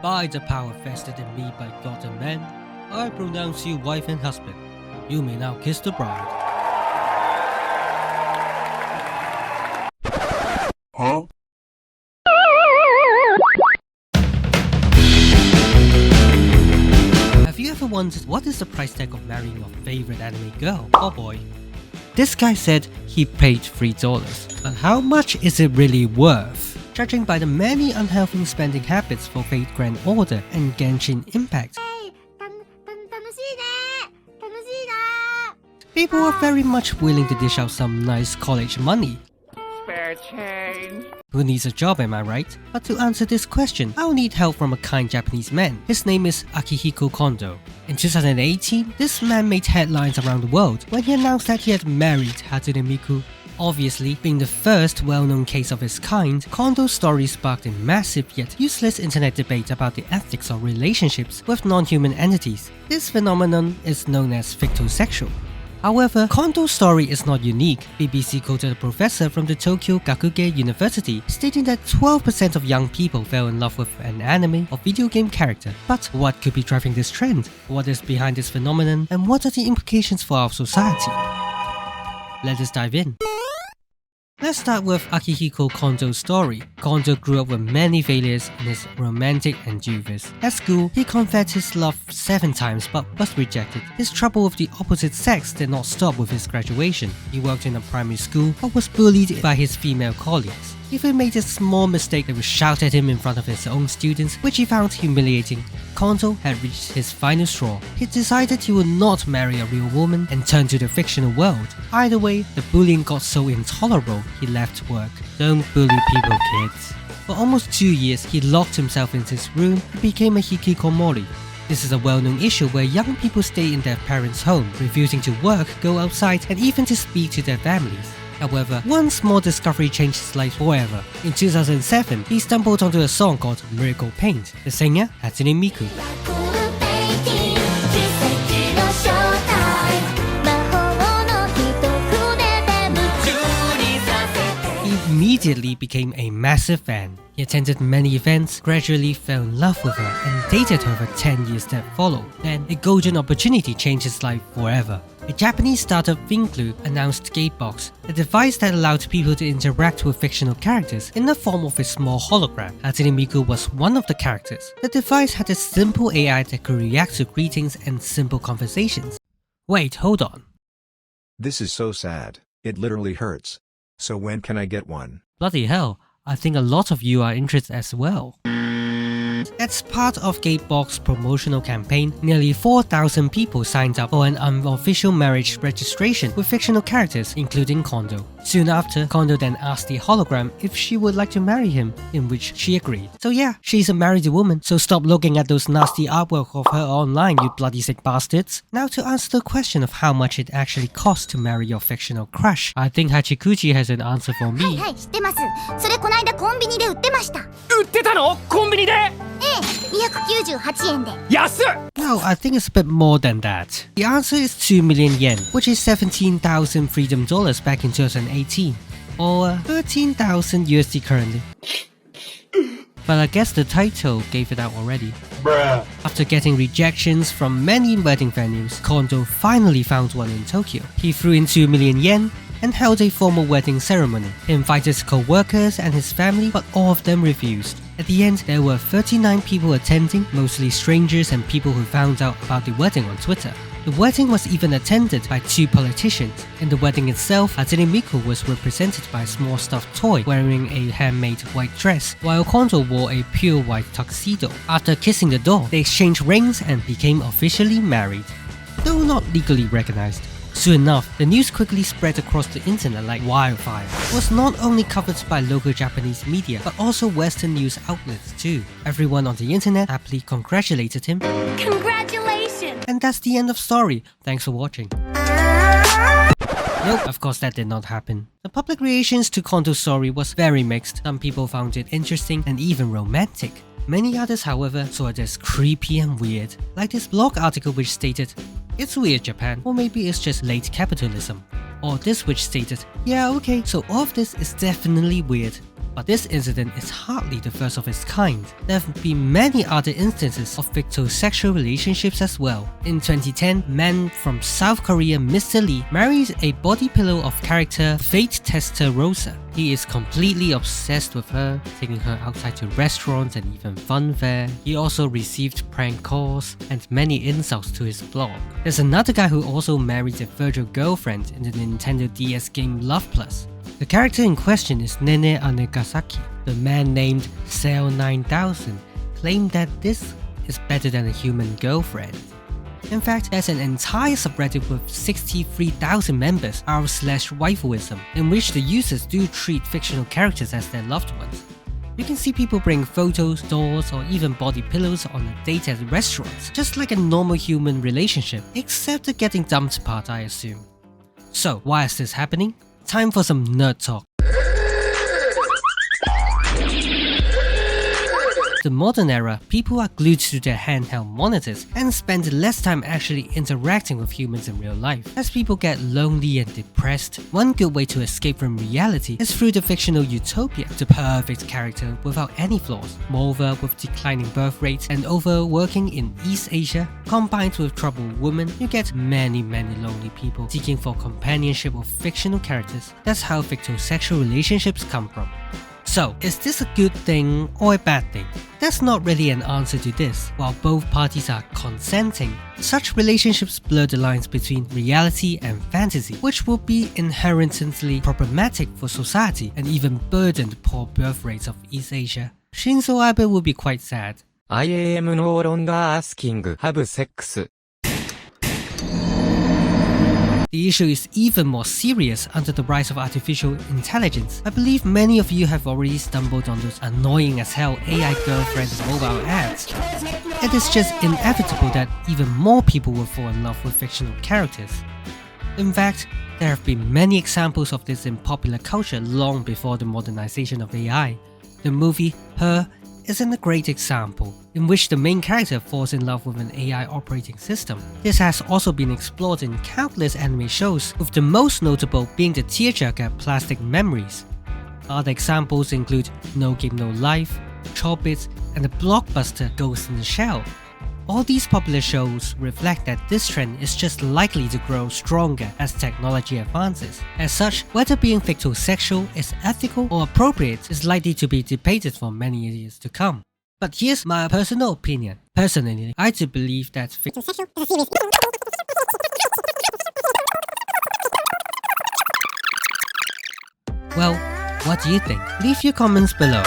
By the power vested in me by God and men, I pronounce you wife and husband. You may now kiss the bride. Huh? Have you ever wondered what is the price tag of marrying your favorite anime girl or boy? This guy said he paid $3, but how much is it really worth? Judging by the many unhealthy spending habits for Fate Grand Order and Genshin Impact, people are very much willing to dish out some nice college money. Spare change. Who needs a job, am I right? But to answer this question, I'll need help from a kind Japanese man. His name is Akihiko Kondo. In 2018, this man made headlines around the world when he announced that he had married Hatsune Miku. Obviously, being the first well-known case of its kind, Kondo's story sparked a massive yet useless internet debate about the ethics of relationships with non-human entities. This phenomenon is known as fictosexual. However, Kondo's story is not unique. BBC quoted a professor from the Tokyo Gakuge University stating that 12% of young people fell in love with an anime or video game character. But what could be driving this trend? What is behind this phenomenon? And what are the implications for our society? Let us dive in. Let's start with Akihiko Kondo's story. Kondo grew up with many failures in his romantic endeavors. At school, he confessed his love 7 times but was rejected. His trouble with the opposite sex did not stop with his graduation. He worked in a primary school but was bullied by his female colleagues. If he made a small mistake, they would shout at him in front of his own students, which he found humiliating. Kondo had reached his final straw. He decided he would not marry a real woman and turn to the fictional world. Either way, the bullying got so intolerable, he left work. Don't bully people, kids. For almost 2 years, he locked himself into his room and became a hikikomori. This is a well-known issue where young people stay in their parents' home, refusing to work, go outside, and even to speak to their families. However, one small discovery changed his life forever. In 2007, he stumbled onto a song called Miracle Paint. The singer, Hatsune Miku. He immediately became a massive fan. He attended many events, gradually fell in love with her, and dated her for 10 years that followed. Then, a golden opportunity changed his life forever. A Japanese startup, Vinclu, announced Gatebox, a device that allowed people to interact with fictional characters in the form of a small hologram. Hatsune Miku was one of the characters. The device had a simple AI that could react to greetings and simple conversations. Wait, hold on. This is so sad. It literally hurts. So when can I get one? Bloody hell, I think a lot of you are interested as well. As part of Gatebox's promotional campaign, nearly 4,000 people signed up for an unofficial marriage registration with fictional characters, including Kondo. Soon after, Kondo then asked the hologram if she would like to marry him, in which she agreed. So yeah, she's a married woman, so stop looking at those nasty artwork of her online, you bloody sick bastards. Now to answer the question of how much it actually costs to marry your fictional crush, I think Hachikuchi has an answer for me. はい、知ってます。それこないだコンビニで売ってました。売ってたの？コンビニで？298円で。安っ！ No, I think it's a bit more than that. The answer is 2 million yen, which is 17,000 freedom dollars back in 2018, or 13,000 USD currently. But I guess the title gave it out already. Bruh. After getting rejections from many wedding venues, Kondo finally found one in Tokyo. He threw in 2 million yen and held a formal wedding ceremony. He invited his co-workers and his family, but all of them refused. At the end, there were 39 people attending, mostly strangers and people who found out about the wedding on Twitter. The wedding was even attended by 2 politicians. In the wedding itself, Hatsune Miku was represented by a small stuffed toy wearing a handmade white dress, while Kondo wore a pure white tuxedo. After kissing the door, they exchanged rings and became officially married, though not legally recognized. Soon enough, the news quickly spread across the internet like wildfire. It was not only covered by local Japanese media, but also Western news outlets too. Everyone on the internet happily congratulated him. Congratulations! And that's the end of story. Thanks for watching. Nope, of course that did not happen. The public reactions to Kondo's story was very mixed. Some people found it interesting and even romantic. Many others, however, saw it as creepy and weird, like this blog article which stated, "It's weird, Japan," or maybe it's just late capitalism. Or this which stated, "Yeah, okay, so all of this is definitely weird, But this incident is hardly the first of its kind. There have been many other instances of fictosexual relationships as well. In 2010, man from South Korea Mr. Lee marries a body pillow of character Fate Tester Rosa. He is completely obsessed with her, taking her outside to restaurants and even funfair. He also received prank calls and many insults to his blog. There's another guy who also married a virtual girlfriend in the Nintendo DS game Love Plus. The character in question is Nene Anegasaki. The man named Cell 9000 claimed that this is better than a human girlfriend. In fact, there's an entire subreddit with 63,000 members r/waifuism, in which the users do treat fictional characters as their loved ones. You can see people bring photos, dolls, or even body pillows on a date at restaurants, just like a normal human relationship, except the getting dumped part, I assume. So, why is this happening? Time for some nerd talk. The modern era, people are glued to their handheld monitors and spend less time actually interacting with humans in real life. As people get lonely and depressed, one good way to escape from reality is through the fictional utopia, the perfect character without any flaws. Moreover, with declining birth rates and overworking in East Asia, combined with troubled women, you get many lonely people seeking for companionship with fictional characters. That's how fictosexual relationships come from. So, is this a good thing or a bad thing? There's not really an answer to this. While both parties are consenting, such relationships blur the lines between reality and fantasy, which will be inherently problematic for society and even burden the poor birth rates of East Asia. Shinzo Abe will be quite sad. I am no longer asking, have sex. The issue is even more serious under the rise of artificial intelligence. I believe many of you have already stumbled on those annoying as hell AI girlfriend mobile ads. It is just inevitable that even more people will fall in love with fictional characters. In fact, there have been many examples of this in popular culture long before the modernization of AI. The movie Her isn't a great example, in which the main character falls in love with an AI operating system. This has also been explored in countless anime shows, with the most notable being the tearjerker Plastic Memories. Other examples include No Game No Life, Chobits, and the blockbuster Ghost in the Shell. All these popular shows reflect that this trend is just likely to grow stronger as technology advances. As such, whether being fictosexual is ethical or appropriate is likely to be debated for many years to come. But here's my personal opinion. Personally, I do believe that fictosexual is a serious Well, what do you think? Leave your comments below.